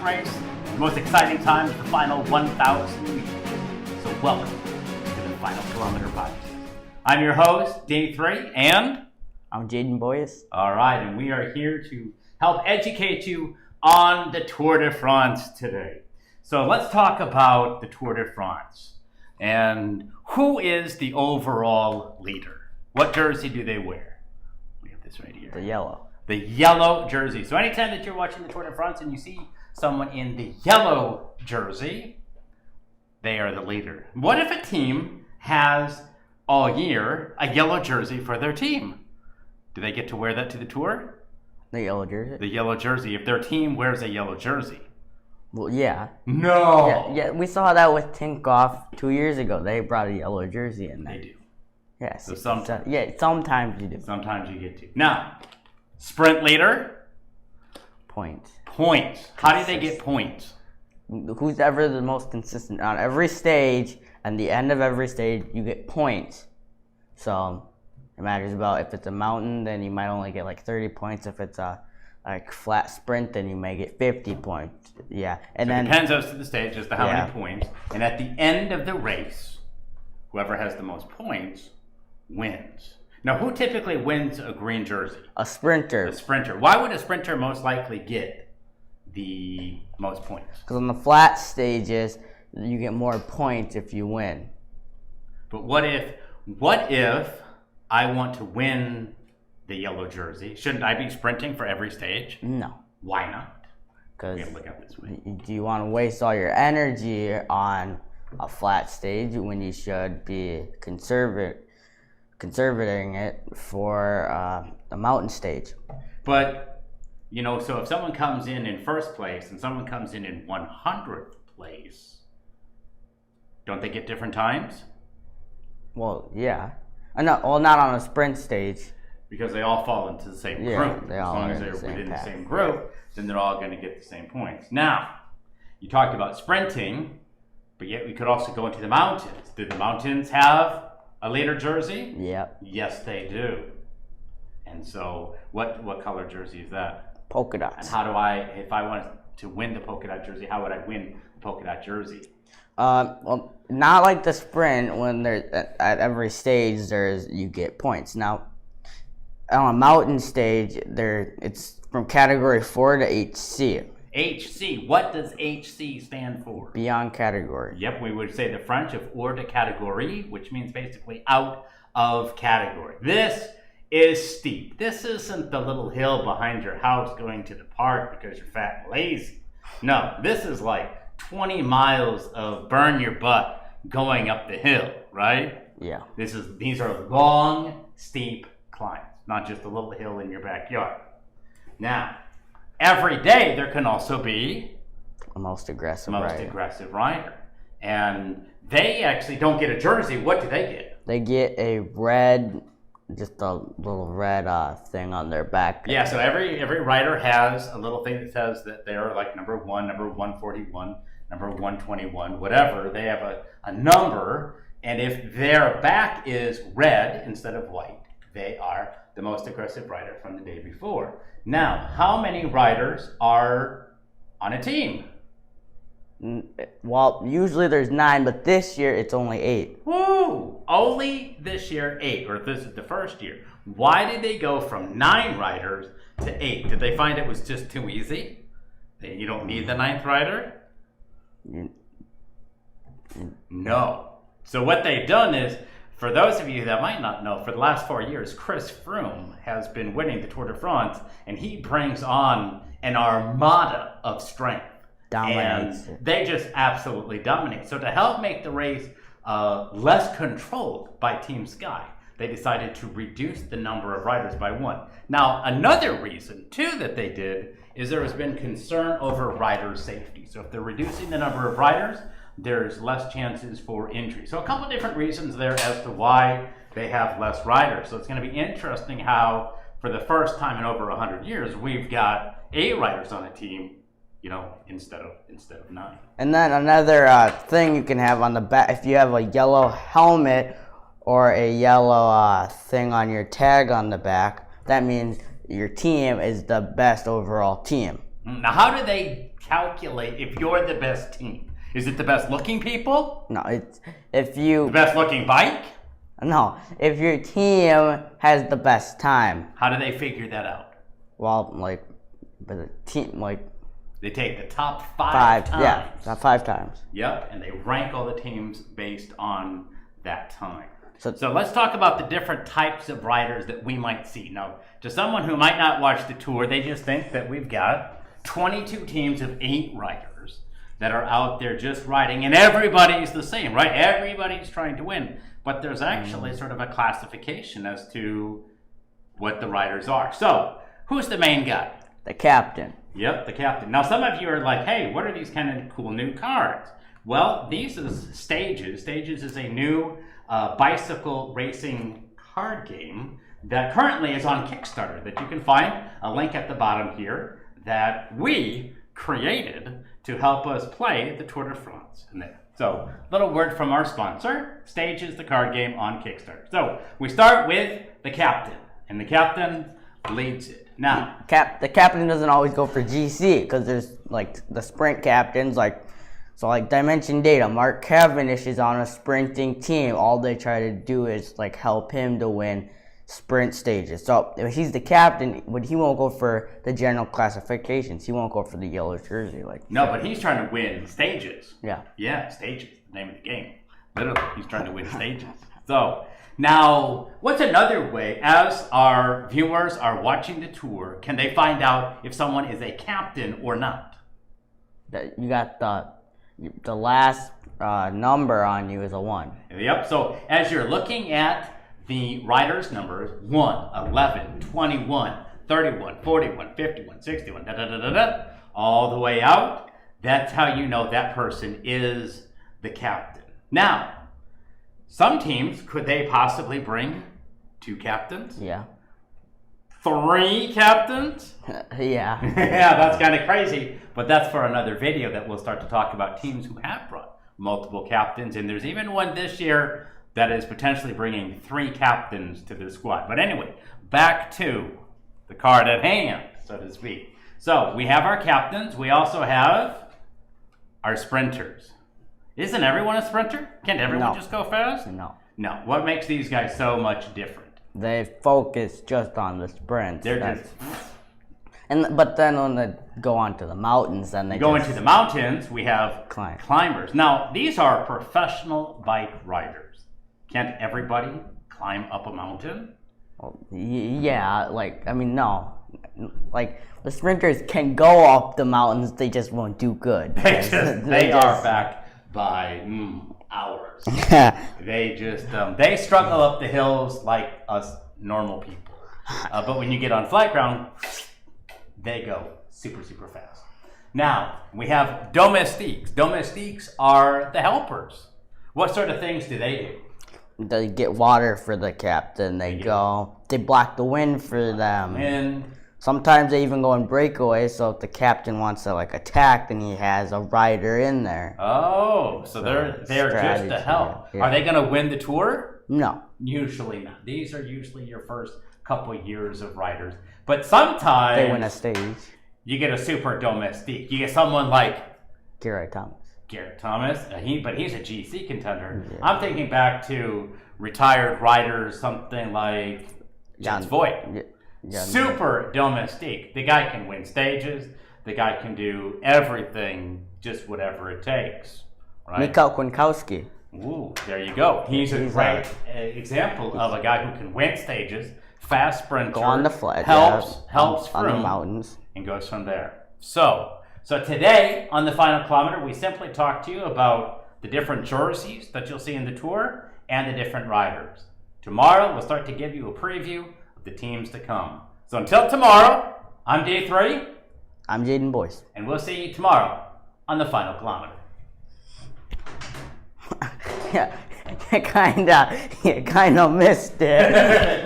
race, the most exciting time is the final 1,000 meters. So welcome to the Final Kilometer Podcast. I'm your host, D3, and I'm Jayden Boyce. All right, and we are here to help educate you on the Tour de France today. So let's talk about the Tour de France. And who is the overall leader? What jersey do they wear? We have this right here. The yellow. The yellow jersey. So anytime that you're watching the Tour de France and you see someone in the yellow jersey, they are the leader. What if a team has all year a yellow jersey for their team? Do they get to wear that to the Tour? The yellow jersey? The yellow jersey. If their team wears a yellow jersey. Well, yeah. No! Yeah, we saw that with Tinkoff 2 years ago. They brought a yellow jersey in there. They do. Yes. So sometimes. Sometimes you do. Sometimes you get to. Now, sprint leader. Points. How do they get points? Who's ever the most consistent on every stage, and the end of every stage, you get points. So it matters about if it's a mountain, then you might only get like 30 points. If it's a flat sprint, then you may get 50 points. Yeah, and so then it depends as to the stage as to how many points. And at the end of the race, whoever has the most points wins. Now, who typically wins a green jersey? A sprinter. A sprinter. Why would a sprinter most likely get the most points? Because on the flat stages, you get more points if you win. But what if I want to win the yellow jersey? Shouldn't I be sprinting for every stage? No. Why not? Because look up this way. Do you want to waste all your energy on a flat stage when you should be conserving it for the mountain stage? But, so if someone comes in first place and someone comes in 100th place, don't they get different times? Well, yeah. Not on a sprint stage. Because they all fall into the same group. They as all long are as they're in within the the same same group, then they're all going to get the same points. Now, you talked about sprinting, but yet we could also go into the mountains. Do the mountains have a leader jersey? Yep. Yes, they do. And so, what color jersey is that? Polka dots. And if I wanted to win the polka dot jersey, how would I win the polka dot jersey? Well, not like the sprint when there's at every stage you get points. Now, on a mountain stage, it's from category 4 to HC. HC. What does HC stand for? Beyond category. Yep, we would say the French of hors de catégorie, which means basically out of category. This is steep. This isn't the little hill behind your house going to the park because you're fat and lazy. No, this is like 20 miles of burn your butt going up the hill, right? Yeah. These are long, steep climbs, not just a little hill in your backyard. Now, every day there can also be the most aggressive rider. And they actually don't get a jersey. What do they get? They get a red, just a little red thing on their back. Yeah, so every rider has a little thing that says that they're like number 1, number 141, number 121, whatever. They have a number, and if their back is red instead of white, they are the most aggressive rider from the day before. Now, how many riders are on a team? Well, usually there's 9, but this year it's only 8. Woo! Only this year 8, or if this is the first year. Why did they go from 9 riders to 8? Did they find it was just too easy? You don't need the 9th rider? No. So what they've done is, for those of you that might not know, for the last 4 years, Chris Froome has been winning the Tour de France, and he brings on an armada of strength. Dominates. And they just absolutely dominate. So to help make the race less controlled by Team Sky, they decided to reduce the number of riders by 1. Now, another reason, too, that they did is there has been concern over rider safety. So if they're reducing the number of riders, there's less chances for injury. So a couple different reasons there as to why they have less riders. So it's going to be interesting how, for the first time in over 100 years, we've got 8 riders on a team, instead of 9. And then another thing you can have on the back, if you have a yellow helmet or a yellow thing on your tag on the back, that means your team is the best overall team. Now, how do they calculate if you're the best team? Is it the best looking people? No, it's if you The best looking bike? no, if your team has the best time. How do they figure that out? Well, like, but the team like They take the top five times. yeah, not 5 times. Yep, and they rank all the teams based on that time. So let's talk about the different types of riders that we might see. Now, to someone who might not watch the tour, they just think that we've got 22 teams of 8 riders that are out there just riding, and everybody's the same, right? Everybody's trying to win. But there's actually sort of a classification as to what the riders are. So, who's the main guy? the captain. Yep, the captain. Now, some of you are like, hey, what are these kind of cool new cards? Well, these is Stages. Stages is a new bicycle racing card game that currently is on Kickstarter that you can find a link at the bottom here that we created to help us play the Tour de France. So, little word from our sponsor, Stages, the card game on Kickstarter. So, we start with the captain, and the captain leads it. Now, The captain doesn't always go for GC because there's like the sprint captains, like Dimension Data. Mark Cavendish is on a sprinting team. All they try to do is like help him to win sprint stages. So if he's the captain, but he won't go for the general classifications. He won't go for the yellow jersey. no, but he's trying to win stages. Yeah. Yeah, stages, the name of the game. Literally, he's trying to win stages. So, now, what's another way, as our viewers are watching the tour, can they find out if someone is a captain or not? You got the last number on you is a 1. Yep, so as you're looking at the riders' numbers, 1, 11, 21, 31, 41, 51, 61, all the way out, that's how you know that person is the captain. Now, some teams, could they possibly bring 2 captains? Yeah. 3 captains? Yeah. Yeah, that's kind of crazy. But that's for another video that we'll start to talk about teams who have brought multiple captains. And there's even one this year that is potentially bringing 3 captains to the squad. But anyway, back to the card at hand, so to speak. So we have our captains. We also have our sprinters. Isn't everyone a sprinter? Can't everyone just go fast? No. No. What makes these guys so much different? They focus just on the sprints. They're just... But then when they go onto the mountains, then they go into the mountains, we have Climb. climbers. Now, these are professional bike riders. Can't everybody climb up a mountain? Well, yeah, no. Like, the sprinters can go up the mountains, they just won't do good. They are back by hours. They struggle up the hills like us normal people. But when you get on flat ground, they go super, super fast. Now, we have domestiques. Domestiques are the helpers. What sort of things do they do? They get water for the captain, they block the wind for them. And sometimes they even go in breakaways, so if the captain wants to attack, then he has a rider in there. Oh, so they're just to help. Yeah. Are they going to win the tour? No. Usually not. These are usually your first couple years of riders. But sometimes they win a stage. You get a super domestique. You get someone like Garrett Thomas. But he's a GC contender. Yeah. I'm thinking back to retired riders, something like Jens Voigt. Super domestique. The guy can win stages. The guy can do everything, just whatever it takes. Right? Mikhail Kwiatkowski. Ooh, there you go. He's a great example of a guy who can win stages, fast sprinter, go on the flat, helps on the mountains, and goes from there. So today on the final kilometer, we simply talked to you about the different jerseys that you'll see in the tour and the different riders. Tomorrow, we'll start to give you a preview of the teams to come. So until tomorrow, I'm D3. I'm Jayden Boyce. And we'll see you tomorrow on the final kilometer. Yeah, you kinda missed it.